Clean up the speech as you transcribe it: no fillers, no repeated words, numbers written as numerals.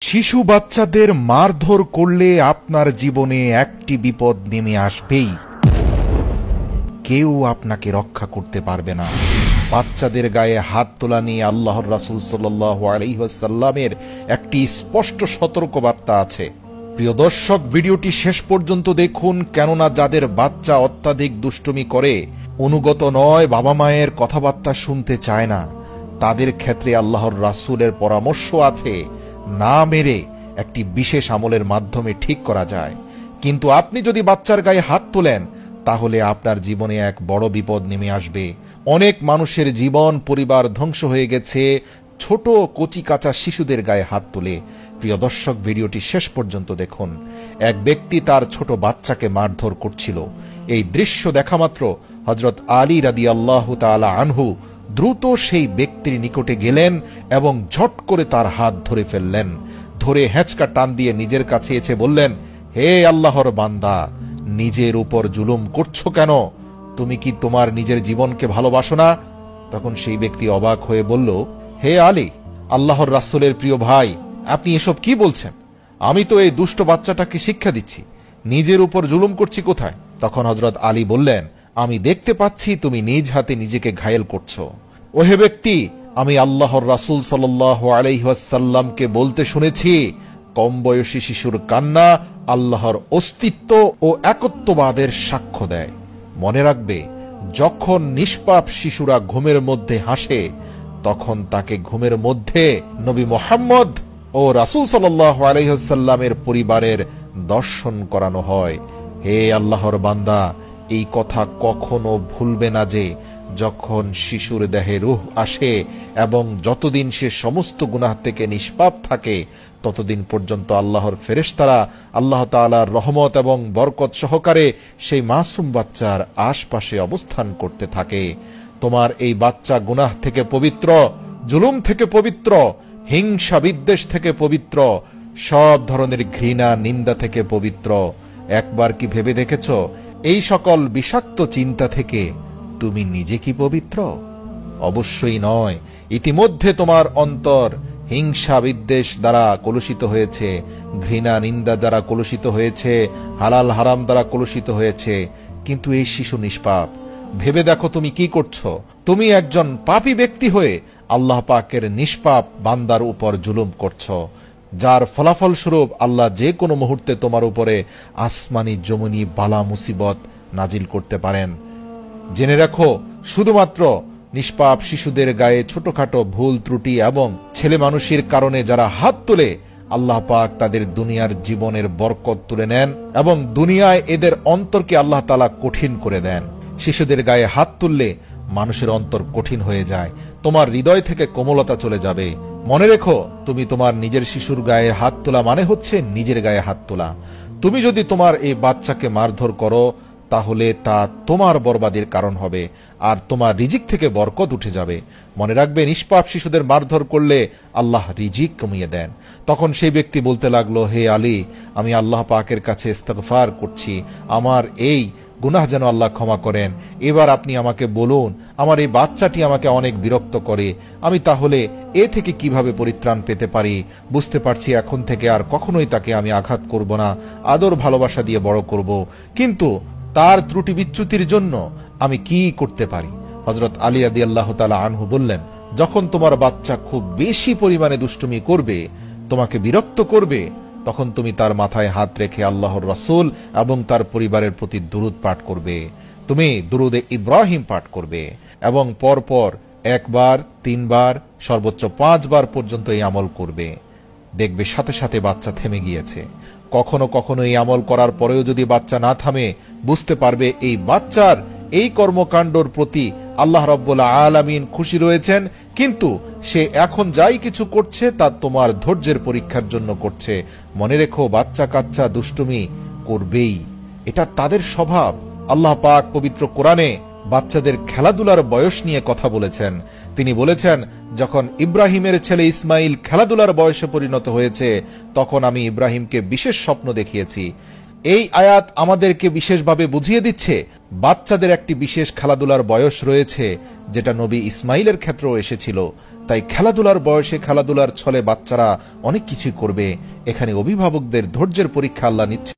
শিশু বাচ্চাদের মারধর করলে আপনার জীবনে একটি বিপদ নেমে আসবেই। কেউ আপনাকে রক্ষা করতে পারবে না। বাচ্চাদের গায়ে হাত তোলা নিয়ে আল্লাহর রাসূল সাল্লাল্লাহু আলাইহি ওয়াসাল্লামের একটি স্পষ্ট সতর্কবার্তা আছে। প্রিয় দর্শক, ভিডিওটি শেষ পর্যন্ত দেখুন, কেননা যাদের বাচ্চা অত্যাধিক দুষ্টুমি করে, অনুগত নয়, বাবা মায়ের কথাবার্তা শুনতে চায় না, তাদের ক্ষেত্রে আল্লাহর রাসূলের পরামর্শ আছে না মেরে একটি বিশেষ আমলের মাধ্যমে ঠিক করা যায়। কিন্তু আপনি যদি বাচ্চার গায়ে হাত তোলেন, তাহলে আপনার জীবনে এক বড় বিপদ নেমে আসবে। অনেক মানুষের জীবন পরিবার ধ্বংস হয়ে গেছে ছোট কচি কাঁচা শিশুদের গায়ে হাত তুলে। প্রিয় দর্শক, ভিডিওটি শেষ পর্যন্ত দেখুন। এক ব্যক্তি তার ছোট বাচ্চাকে মারধর করছিল। এই দৃশ্য দেখামাত্র হযরত আলী রাদিয়াল্লাহু তাআলা আনহু দ্রুত সেই ব্যক্তির নিকটে গেলেন এবং ঝট করে তার হাত ধরে ফেললেন। ধরে হ্যাঁচকা টান দিয়ে নিজের কাছে এসে বললেন, হে আল্লাহর বান্দা, নিজের উপর জুলুম করছো কেন? তুমি কি তোমার নিজের জীবনকে ভালোবাসো না? তখন সেই ব্যক্তি অবাক হয়ে বলল, হে আলী, আল্লাহর রাসূলের প্রিয় ভাই, আপনি এসব কি বলছেন? আমি তো এই দুষ্ট বাচ্চাটাকে শিক্ষা দিচ্ছি, নিজের উপর জুলুম করছি কোথায়? তখন হযরত আলী বললেন, আমি দেখতে পাচ্ছি তুমি নিজ হাতে নিজেকে ঘায়েল করছো। ওহে ব্যক্তি, আমি আল্লাহর রাসূল সাল্লাল্লাহু আলাইহি ওয়াসাল্লামকে বলতে শুনেছি, কম বয়সী শিশুর কান্না আল্লাহর অস্তিত্ব ও একত্ববাদের সাক্ষ্য দেয়। মনে রাখবে, যখন নিষ্পাপ শিশুরা ঘুমের মধ্যে হাসে, তখন তাকে ঘুমের মধ্যে নবী মুহাম্মদ ও রাসূল সাল্লাল্লাহু আলাইহি ওয়াসাল্লামের পরিবারের দর্শন করানো হয়। হে আল্লাহর বান্দা, এই কথা কখনো ভুলবে না যে যখন শিশুর দেহে রূহ আসে এবং যতদিন সে সমস্ত গুনাহ থেকে নিষ্পাপ থাকে, ততদিন পর্যন্ত আল্লাহর ফেরেশতারা আল্লাহ তাআলার রহমত এবং বরকত সহকারে সেই মাসুম বাচ্চার আশপাশে অবস্থান করতে থাকে। তোমার এই বাচ্চা গুনাহ থেকে পবিত্র, জুলুম থেকে পবিত্র, হিংসা বিদ্বেষ থেকে পবিত্র, সব ধরনের ঘৃণা নিন্দা থেকে পবিত্র। একবার কি ভেবে দেখেছ, এই সকল বিষাক্ত চিন্তা থেকে তুমি নিজে কি পবিত্র? অবশ্যই নয়। ইতিমধ্যে তোমার অন্তর হিংসা বিদ্বেষ দ্বারা কলুষিত হয়েছে, ঘৃণা নিন্দা দ্বারা কলুষিত হয়েছে, হালাল হারাম দ্বারা কলুষিত হয়েছে। কিন্তু এই শিশু নিষ্পাপ। ভেবে দেখো তুমি কি করছো। তুমি একজন পাপী ব্যক্তি হয়ে আল্লাহ পাকের নিষ্পাপ বান্দার উপর জুলুম করছো, যার ফলাফল স্বরূপ আল্লাহ যে কোনো মুহূর্তে তোমার উপরে আসমানি জমিনি বালা মুসিবত নাজিল করতে পারেন। জেনে রাখো, শুধুমাত্র নিষ্পাপ শিশুদের গায়ে ছোটখাটো ভুল ত্রুটি এবং ছেলে মানুষের কারণে যারা হাত তোলে, আল্লাহ পাক তাদের দুনিয়ার জীবনের বরকত তুলে নেন এবং দুনিয়ায় এদের অন্তরকে আল্লাহ তাআলা কঠিন করে দেন। শিশুদের গায়ে হাত তুললে মানুষের অন্তর কঠিন হয়ে যায়, তোমার হৃদয় থেকে কোমলতা চলে যাবে। মনে রেখো, তুমি তোমার নিজের শিশুর গায়ে হাত তোলা মানে হচ্ছে নিজের গায়ে হাত তোলা। তুমি যদি তোমার এই বাচ্চাকে মারধর করো, তাহলে তা তোমার বরবাদের কারণ হবে আর তোমার রিজিক থেকে বরকত উঠে যাবে। মনে রাখবে, নিষ্পাপ শিশুদের মারধর করলে আল্লাহ রিজিক কমিয়ে দেন। তখন সেই ব্যক্তি বলতে লাগলো, হে আলী, আমি আল্লাহ পাকের কাছে ইস্তিগফার করছি, আমার এই গুনাহ যেন আল্লাহ ক্ষমা করেন। এবার আপনি আমাকে বলুন, আমার এই বাচ্চাটি আমাকে অনেক বিরক্ত করে, আমি তাহলে এ থেকে কিভাবে পরিত্রাণ পেতে পারি? বুঝতে পারছি এখন থেকে আর কখনোই তাকে আমি আঘাত করব না, আদর ভালোবাসা দিয়ে বড় করব। কিন্তু তার ত্রুটি বিচ্যুতির জন্য আমি কি করতে পারি? হযরত আলী রাদিয়াল্লাহু তাআলা আনহু বললেন, যখন তোমার বাচ্চা খুব বেশি পরিমাণে দুষ্টুমি করবে, তোমাকে বিরক্ত করবে, তখন তুমি তার মাথায় হাত রেখে আল্লাহর রাসূল এবং তার পরিবারের প্রতি দুরূদ পাঠ করবে। তুমি দুরূদে ইব্রাহিম পাঠ করবে এবং পরপর 1 বার, 3 বার, সর্বোচ্চ 5 বার পর্যন্ত এই আমল করবে। দেখবে সাথে সাথে বাচ্চা থেমে গিয়েছে। কখনো কখনো এই আমল করার পরেও যদি বাচ্চা না থামে, বুঝতে পারবে এই বাচ্চার এই কর্মকাণ্ডর প্রতি আল্লাহ রাব্বুল আলামিন খুশি রয়েছেন, কিন্তু সে এখন যাই কিছু করছে তা তোমার ধৈর্যের পরীক্ষার জন্য করছে। মনে রেখো, বাচ্চা কাচ্চা দুষ্টুমি করবেই, এটা তাদের স্বভাব। আল্লাহ পাক পবিত্র কোরআনে বাচ্চাদের খেলাধুলার বয়স নিয়ে কথা বলেছেন। তিনি বলেছেন, যখন ইব্রাহিমের ছেলে ইসমাইল খেলাধুলার বয়সে পরিণত হয়েছে, তখন আমি ইব্রাহিমকে বিশেষ স্বপ্ন দেখিয়েছি। এই আয়াত আমাদেরকে বিশেষভাবে বুঝিয়ে দিচ্ছে বাচ্চাদের একটি বিশেষ খেলাধুলার বয়স রয়েছে, যেটা নবী ইসমাইলের ক্ষেত্রেও এসেছিল। তাই খেলাধুলার বয়সে খেলাধুলার ছলে বাচ্চারা অনেক কিছুই করবে। এখানে অভিভাবকদের ধৈর্যের পরীক্ষা আল্লাহ নিচ্ছে।